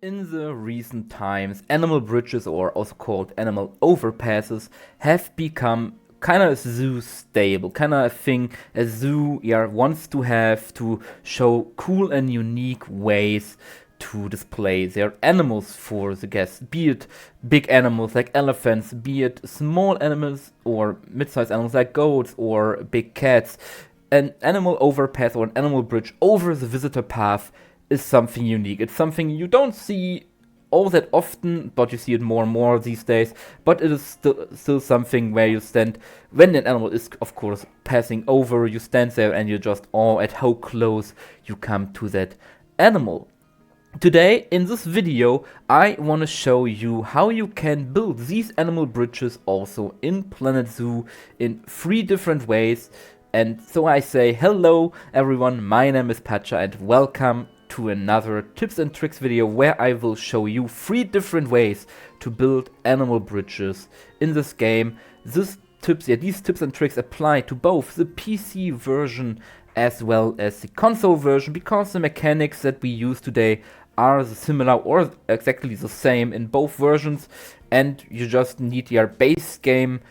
In the recent times, animal bridges, or also called animal overpasses, have become kind of zoo stable, kind of a thing a zoo wants to have to show cool and unique ways to display their animals for the guests, be it big animals like elephants, be it small animals or mid-sized animals like goats or big cats. An animal overpass or an animal bridge over the visitor path is something unique. It's something you don't see all that often, but you see it more and more these days. But it is still something where you stand when an animal is, of course, passing over. You stand there and you just awe at how close you come to that animal. Today, in this video, I want to show you how you can build these animal bridges also in Planet Zoo in 3 different ways. And so I say hello everyone, my name is Pacha and welcome to another tips and tricks video where I will show you 3 different ways to build animal bridges in this game. These tips and tricks apply to both the PC version as well as the console version, because the mechanics that we use today are similar or exactly the same in both versions, and you just need your base game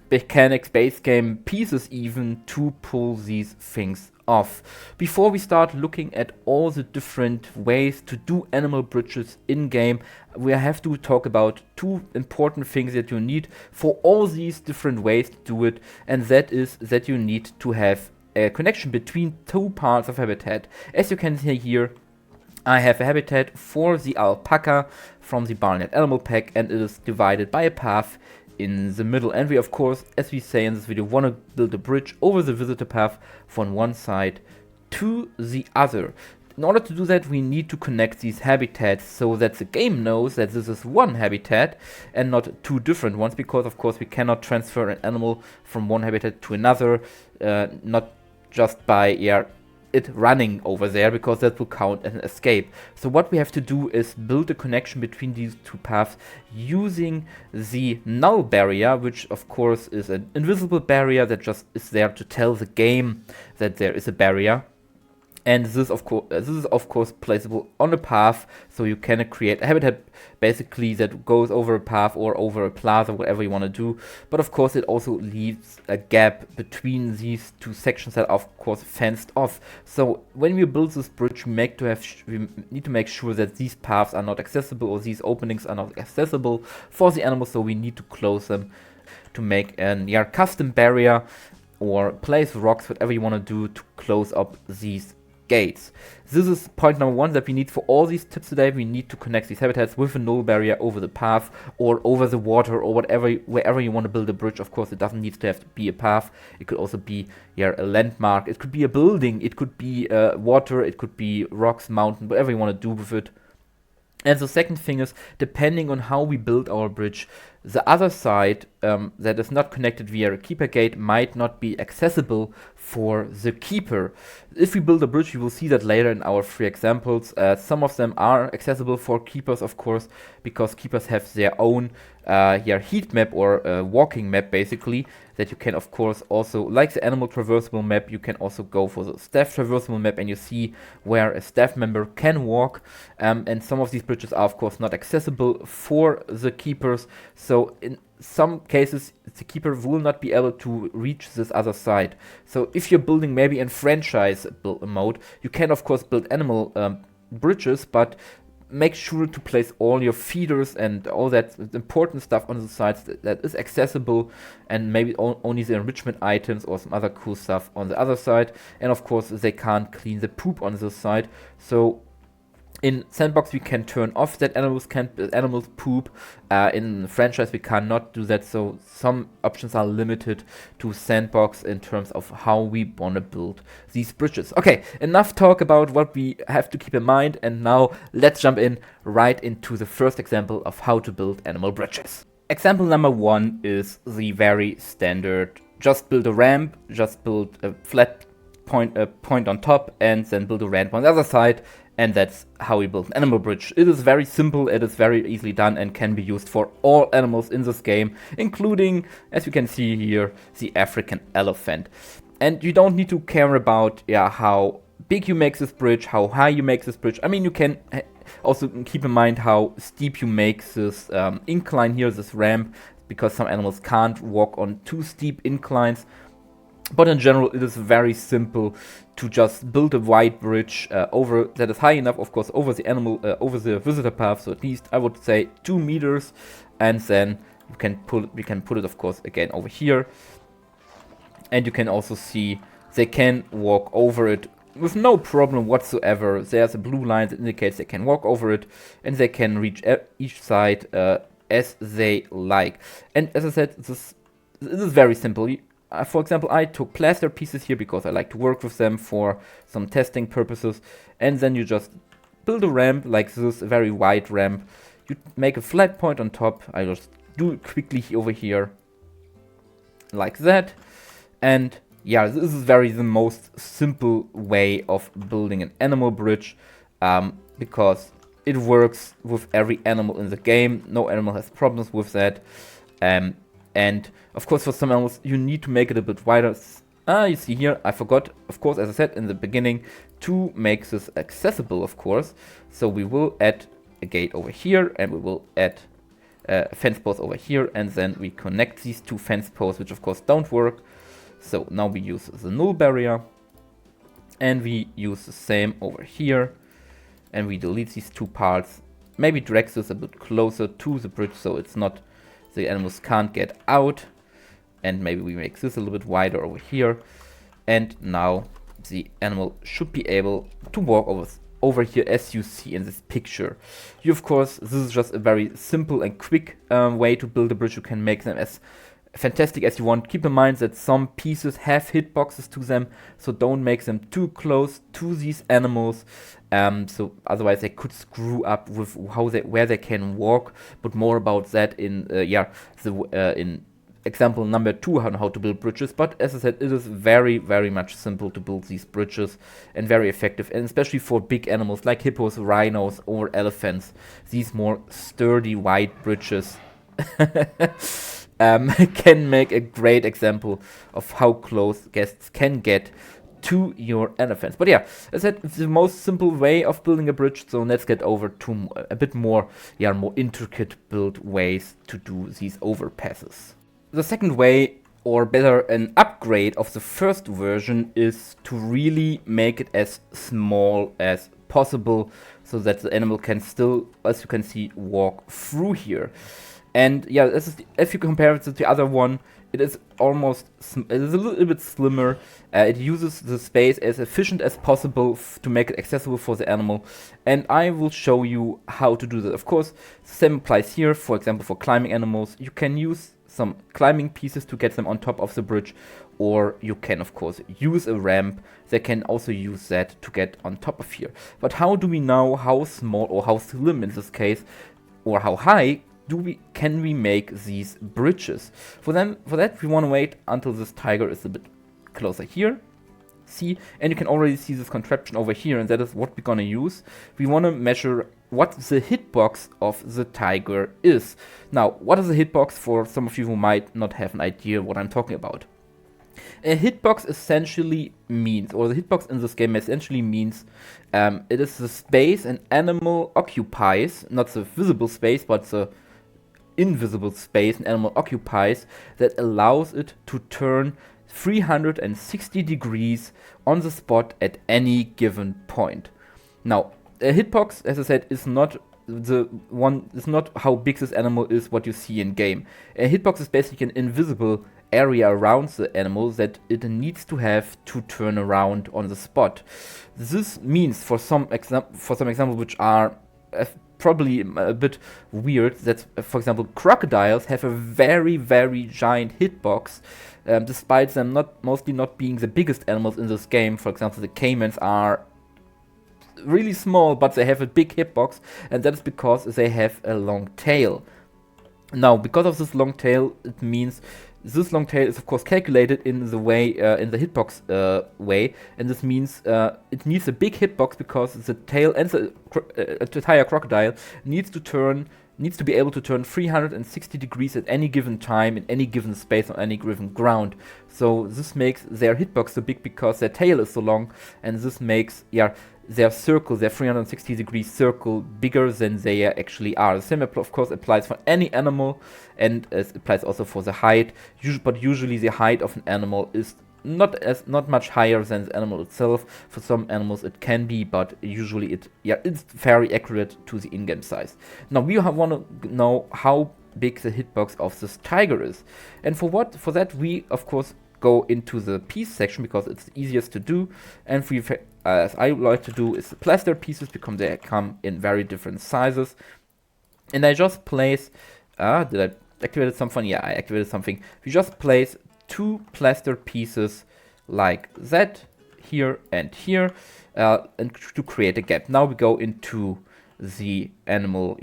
mechanics, base game pieces even, to pull these things off. Before we start looking at all the different ways to do animal bridges in game, we have to talk about 2 important things that you need for all these different ways to do it, and that is that you need to have a connection between 2 parts of habitat. As you can see here, I have a habitat for the alpaca from the Barnyard Animal Pack, and it is divided by a path in the middle. And we, of course, as we say in this video, want to build a bridge over the visitor path from one side to the other. In order to do that, we need to connect these habitats so that the game knows that this is one habitat and not 2 different ones, because of course we cannot transfer an animal from one habitat to another, not just by it running over there, because that will count as an escape. So what we have to do is build a connection between these 2 paths using the null barrier, which of course is an invisible barrier that just is there to tell the game that there is a barrier. And this is of course placeable on a path, so you can create a habitat basically that goes over a path or over a plaza, whatever you want to do. But of course it also leaves a gap between these 2 sections that are of course fenced off. So when we build this bridge, we need to make sure that these paths are not accessible, or these openings are not accessible for the animals. So we need to close them to make an custom barrier, or place rocks, whatever you want to do to close up these gates. This is point number 1 that we need for all these tips today. We need to connect these habitats with a null barrier over the path or over the water, or wherever you want to build a bridge. Of course, it doesn't need to have to be a path. It could also be a landmark. It could be a building. It could be water. It could be rocks, mountain, whatever you want to do with it. And the second thing is, depending on how we build our bridge, the other side that is not connected via a keeper gate might not be accessible for the keeper. If we build a bridge, you will see that later in our 3 examples. Some of them are accessible for keepers, of course, because keepers have their own heat map, or walking map basically, that you can of course also, like the animal traversable map, you can also go for the staff traversable map, and you see where a staff member can walk. And some of these bridges are of course not accessible for the keepers, so in some cases the keeper will not be able to reach this other side. So if you're building maybe in franchise build mode, you can of course build animal bridges, but make sure to place all your feeders and all that important stuff on the sides that is accessible, and maybe only the enrichment items or some other cool stuff on the other side. And of course they can't clean the poop on this side. So in Sandbox we can turn off that animals poop. In franchise we cannot do that, so some options are limited to Sandbox in terms of how we want to build these bridges. Okay, enough talk about what we have to keep in mind, and now let's jump right into the first example of how to build animal bridges. Example number 1 is the very standard, just build a ramp, just build a flat point on top, and then build a ramp on the other side. And that's how we build an animal bridge. It is very simple, it is very easily done, and can be used for all animals in this game, including, as you can see here, the African elephant. And you don't need to care about how big you make this bridge, how high you make this bridge. I mean, you can Also keep in mind how steep you make this incline here, this ramp, because some animals can't walk on too steep inclines. But in general, it is very simple to just build a wide bridge over that is high enough, of course, over the animal, over the visitor path. So at least I would say 2 meters, and then we can put it, of course, again over here. And you can also see they can walk over it with no problem whatsoever. There's a blue line that indicates they can walk over it, and they can reach each side as they like. And as I said, this is very simple. For example, I took plaster pieces here because I like to work with them for some testing purposes. And then you just build a ramp like this, a very wide ramp. You make a flat point on top. I just do it quickly over here, like that. And yeah, this is the most simple way of building an animal bridge, because it works with every animal in the game. No animal has problems with that. And of course, for some animals, you need to make it a bit wider. You see here, I forgot, of course, as I said in the beginning, to make this accessible, of course. So we will add a gate over here, and we will add a fence post over here, and then we connect these 2 fence posts, which of course don't work. So now we use the null barrier, and we use the same over here, and we delete these 2 parts. Maybe drag this a bit closer to the bridge so it's not, the animals can't get out. And maybe we make this a little bit wider over here. And now the animal should be able to walk over here, as you see in this picture. Of course, this is just a very simple and quick way to build a bridge. You can make them as fantastic as you want. Keep in mind that some pieces have hitboxes to them, so don't make them too close to these animals. So otherwise they could screw up with where they can walk. But more about that in in example number 2 on how to build bridges. But as I said, it is very, very much simple to build these bridges, and very effective, and especially for big animals like hippos, rhinos, or elephants. These more sturdy wide bridges can make a great example of how close guests can get to your elephants. But yeah, as I said, it's the most simple way of building a bridge. So let's get over to a bit more intricate build ways to do these overpasses. The second way, or better, an upgrade of the first version, is to really make it as small as possible, so that the animal can still, as you can see, walk through here. And yeah, if you compare it to the other one, it is a little bit slimmer. It uses the space as efficient as possible to make it accessible for the animal. And I will show you how to do that. Of course, the same applies here. For example, for climbing animals, you can use some climbing pieces to get them on top of the bridge, or you can of course use a ramp. They can also use that to get on top of here. But how do we know how small, or how slim in this case, or how high can we make these bridges? For that we want to wait until this tiger is a bit closer here. See, and you can already see this contraption over here, and that is what we're gonna use. We want to measure what the hitbox of the tiger is. Now, what is a hitbox, for some of you who might not have an idea what I'm talking about? A hitbox essentially means, or the hitbox in this game essentially means, it is the space an animal occupies, not the visible space, but the invisible space an animal occupies, that allows it to turn 360 degrees on the spot at any given point. Now, a hitbox, as I said, is not how big this animal is, what you see in game. A hitbox is basically an invisible area around the animal that it needs to have to turn around on the spot. This means, for some examples which are probably a bit weird, that for example crocodiles have a very, very giant hitbox, despite them mostly not being the biggest animals in this game. For example, the caimans are really small, but they have a big hitbox, and that is because they have a long tail. Now, because of this long tail, it means this long tail is of course calculated in the way, in the hitbox way, and this means it needs a big hitbox because the tail and the entire crocodile needs to turn needs to be able to turn 360 degrees at any given time in any given space on any given ground. So this makes their hitbox so big because their tail is so long, and this makes their circle, their 360 degree circle, bigger than they actually are. The same of course applies for any animal, and it applies also for the height. But usually the height of an animal is not much higher than the animal itself. For some animals it can be, but usually it's very accurate to the in-game size. Now we want to know how big the hitbox of this tiger is, and for that we of course go into the piece section because it's the easiest to do, and as I like to do is the plaster pieces because they come in very different sizes, and I just place did I activate something? Yeah, I activated something. We just place 2 plaster pieces like that, here and here, and to create a gap. Now we go into the animal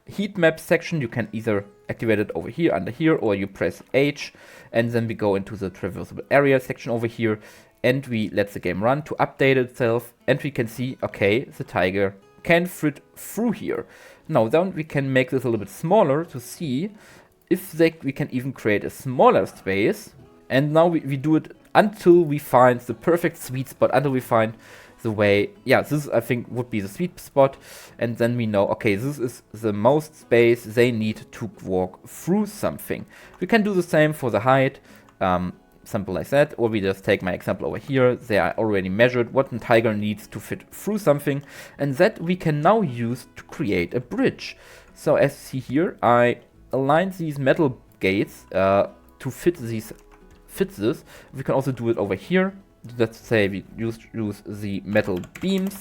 heat map section. You can either activate it over here, under here, or you press H, and then we go into the traversable area section over here, and we let the game run to update itself, and we can see, okay, the tiger can fit through here. Now then we can make this a little bit smaller to see if we can even create a smaller space. And now we do it until we find the perfect sweet spot, until we find the way, this I think would be the sweet spot, and then we know, okay, this is the most space they need to walk through something. We can do the same for the height, something like that, or we just take my example over here. They are already measured what a tiger needs to fit through something, and that we can now use to create a bridge. So as you see here, I aligned these metal gates to fit this. We can also do it over here. Let's say we use the metal beams.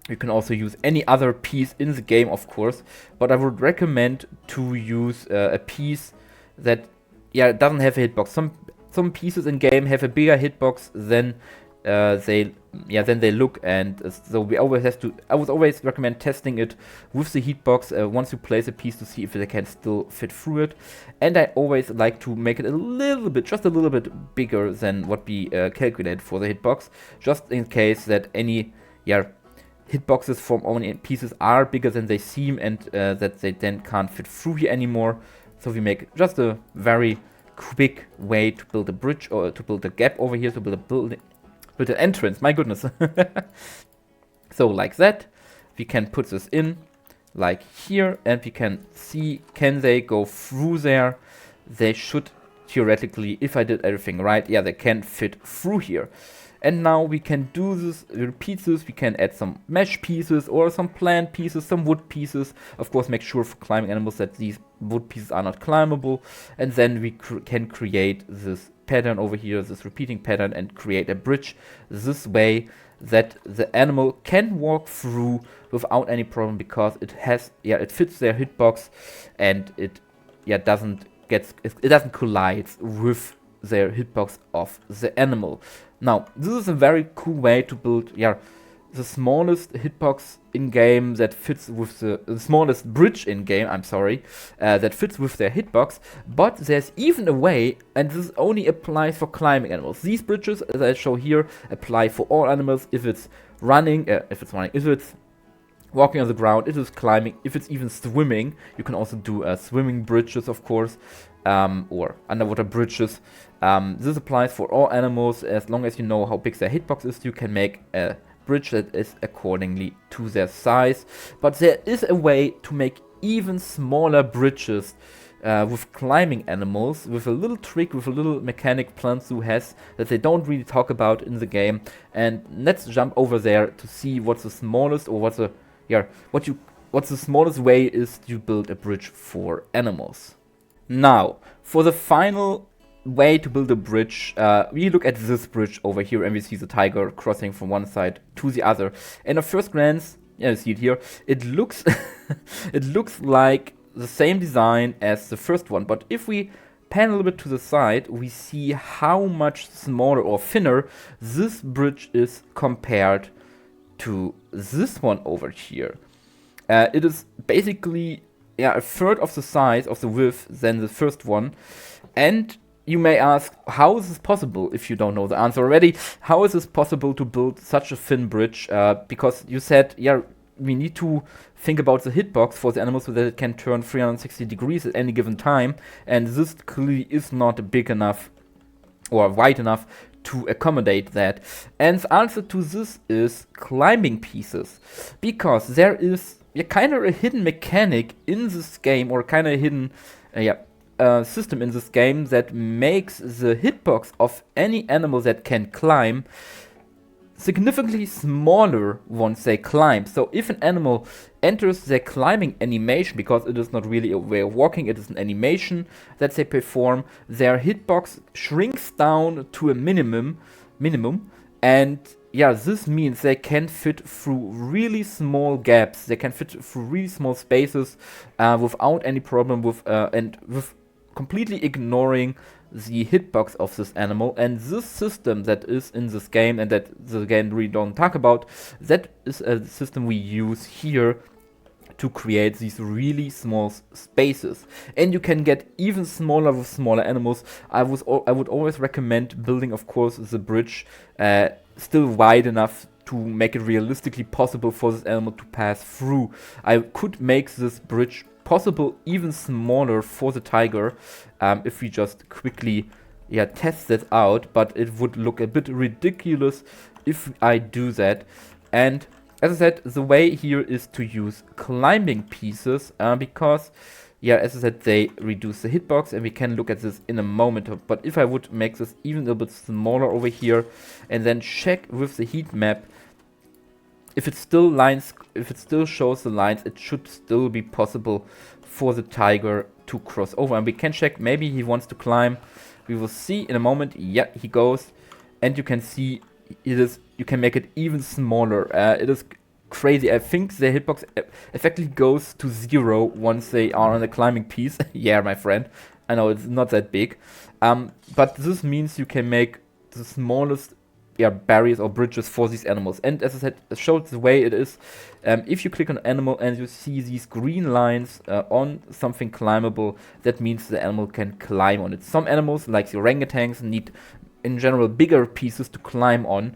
You can also use any other piece in the game, of course, but I would recommend to use a piece that doesn't have a hitbox. Some pieces in game have a bigger hitbox than they look, and so I would always recommend testing it with the hitbox once you place a piece to see if they can still fit through it. And I always like to make it just a little bit bigger than what we calculated for the hitbox, just in case that any hitboxes from only pieces are bigger than they seem, and that they then can't fit through here anymore. So we make just a very quick way to build a bridge, or to build a gap over here, to build a building. With an entrance, my goodness. So like that, we can put this in like here, and we can see, can they go through there? They should theoretically, if I did everything right, they can fit through here. And now we can do this, repeat this. We can add some mesh pieces or some plant pieces, some wood pieces. Of course, make sure for climbing animals that these wood pieces are not climbable. And then we can create this pattern over here, this repeating pattern, and create a bridge this way that the animal can walk through without any problem, because it has, it fits their hitbox, and it doesn't collide with their hitbox of the animal. Now, this is a very cool way to build, the smallest hitbox in game that fits with the smallest bridge in game, that fits with their hitbox. But there's even a way, and this only applies for climbing animals. These bridges, as I show here, apply for all animals. If it's running, if it's walking on the ground, if it's climbing, if it's even swimming. You can also do swimming bridges, of course, or underwater bridges. This applies for all animals. As long as you know how big their hitbox is, you can make a bridge that is accordingly to their size. But there is a way to make even smaller bridges with climbing animals, with a little trick, with a little mechanic Planzu has that they don't really talk about in the game. And let's jump over there to see what's the smallest, or what's the smallest way is to build a bridge for animals. Now, for the final way to build a bridge, we look at this bridge over here, and we see the tiger crossing from one side to the other. And at first glance, you see it here, it looks it looks like the same design as the first one. But if we pan a little bit to the side, we see how much smaller or thinner this bridge is compared to this one over here. It is basically a third of the size of the width than the first one. And you may ask, how is this possible? If you don't know the answer already, how is this possible to build such a thin bridge? Because you said, we need to think about the hitbox for the animal so that it can turn 360 degrees at any given time, and this clearly is not big enough or wide enough to accommodate that. And the answer to this is climbing pieces, because there is kind of a hidden mechanic in this game, or kind of hidden system in this game that makes the hitbox of any animal that can climb significantly smaller once they climb. So if an animal enters their climbing animation, because it is not really a way of walking, it is an animation that they perform, their hitbox shrinks down to a minimum, and yeah, this means they can fit through really small gaps, they can fit through really small spaces without any problem, and with completely ignoring the hitbox of this animal. And this system that is in this game, and that the game really don't talk about, that is a system we use here to create these really small spaces. And you can get even smaller with smaller animals. I would always recommend building, of course, the bridge still wide enough to make it realistically possible for this animal to pass through. I could make this bridge possible even smaller for the tiger if we just quickly test that out, but it would look a bit ridiculous if I do that. And as I said, the way here is to use climbing pieces because as I said, they reduce the hitbox, and we can look at this in a moment. But if I would make this even a little bit smaller over here and then check with the heat map, if it still shows the lines, it should still be possible for the tiger to cross over. And we can check, maybe he wants to climb. We will see in a moment. Yeah, he goes, and you can see you can make it even smaller. It is crazy. I think the hitbox effectively goes to 0 once they are on the climbing piece. Yeah, my friend, I know it's not that big, but this means you can make the smallest barriers or bridges for these animals. And as I said, it shows the way it is. If you click on an animal and you see these green lines on something climbable, that means the animal can climb on it. Some animals, like the orangutans, need in general bigger pieces to climb on,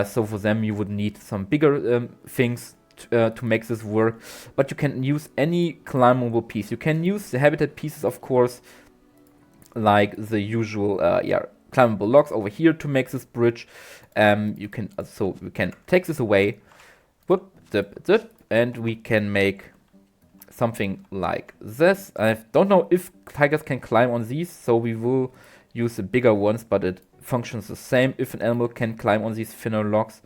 so for them you would need some bigger things to make this work. But you can use any climbable piece. You can use the habitat pieces, of course, like the usual climbable logs over here to make this bridge. You can take this away, whoop, zip, and we can make something like this. I don't know if tigers can climb on these, so we will use the bigger ones, but it functions the same if an animal can climb on these thinner logs.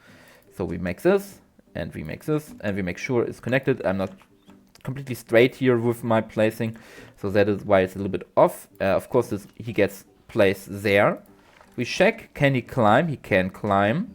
So we make this, and we make this, and we make sure it's connected. I'm not completely straight here with my placing, so that is why it's a little bit off. Of course, he gets placed there. We check, can he climb? He can climb.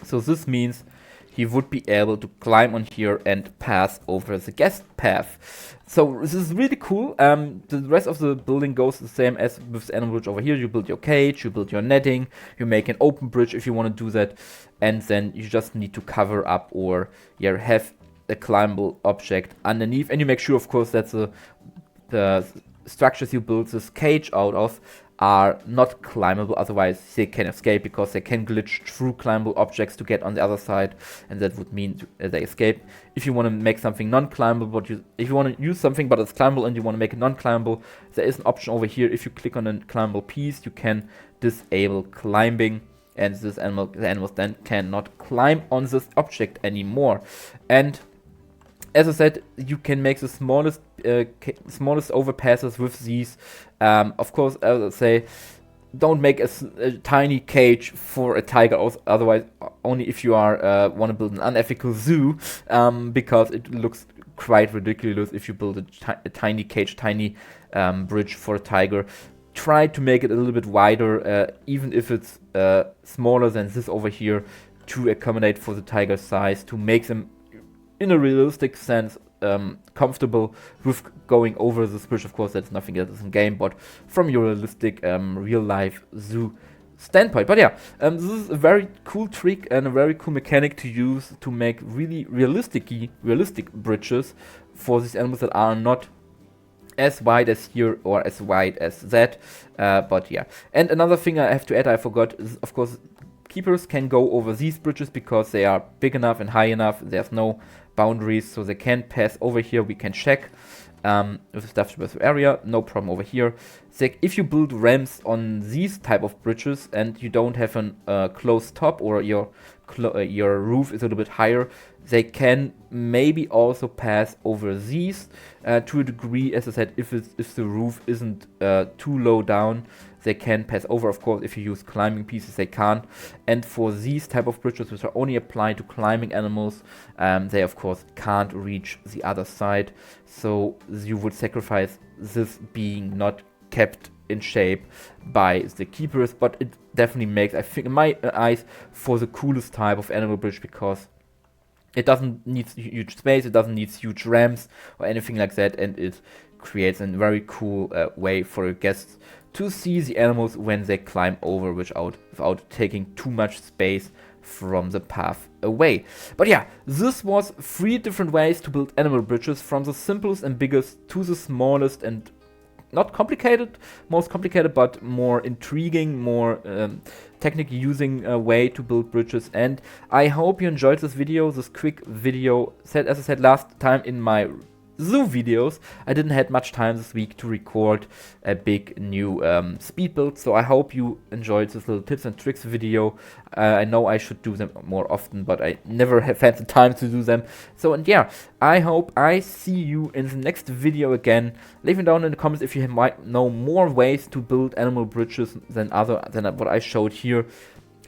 So this means he would be able to climb on here and pass over the guest path. So this is really cool. The rest of the building goes the same as with the animal bridge over here. You build your cage, you build your netting, you make an open bridge if you want to do that, and then you just need to cover up or have a climbable object underneath. And you make sure, of course, that the structures you build this cage out of are not climbable, otherwise they can escape, because they can glitch through climbable objects to get on the other side, and that would mean they escape. If you want to make something non-climbable, but if you want to use something but it's climbable and you want to make it non-climbable, there is an option over here. If you click on a climbable piece, you can disable climbing, and the animals then cannot climb on this object anymore. And as I said, you can make the smallest overpasses with these. Of course, as I say, don't make a tiny cage for a tiger, otherwise only if you are want to build an unethical zoo, because it looks quite ridiculous if you build a tiny cage, tiny bridge for a tiger. Try to make it a little bit wider, even if it's smaller than this over here, to accommodate for the tiger's size, to make them in a realistic sense comfortable with going over this bridge. Of course, that's nothing that is in game, but from your realistic real life zoo standpoint. But yeah, this is a very cool trick and a very cool mechanic to use to make really realistic bridges for these animals that are not as wide as here or as wide as that. But yeah, and another thing I have to add, I forgot, is of course keepers can go over these bridges because they are big enough and high enough. There's no boundaries, so they can't pass over here. We can check with the stuff traversal area, no problem over here. So if you build ramps on these type of bridges and you don't have a closed top, or your roof is a little bit higher, they can maybe also pass over these to a degree. As I said, if the roof isn't too low down, they can pass over. Of course, if you use climbing pieces, they can't. And for these type of bridges, which are only applied to climbing animals, they of course can't reach the other side. So you would sacrifice this being not kept in shape by the keepers, but it definitely makes, I think, in my eyes, for the coolest type of animal bridge, because it doesn't need huge space, it doesn't need huge ramps or anything like that, and it creates a very cool way for your guests to see the animals when they climb over without taking too much space from the path away. But yeah, this was 3 different ways to build animal bridges, from the simplest and biggest to the smallest and not complicated, most complicated, but more intriguing, more technically using way to build bridges. And I hope you enjoyed this video, this quick video. As I said last time in my zoo videos, I didn't have much time this week to record a big new speed build, so I hope you enjoyed this little tips and tricks video. I know I should do them more often, but I never have had the time to do them. So, and yeah, I hope I see you in the next video again. Leave me down in the comments if you might know more ways to build animal bridges than what I showed here.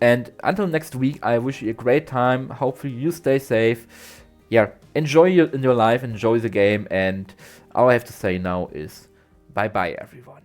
And until next week, I wish you a great time. Hopefully you stay safe. Yeah, enjoy in your life, enjoy the game, and all I have to say now is bye bye everyone.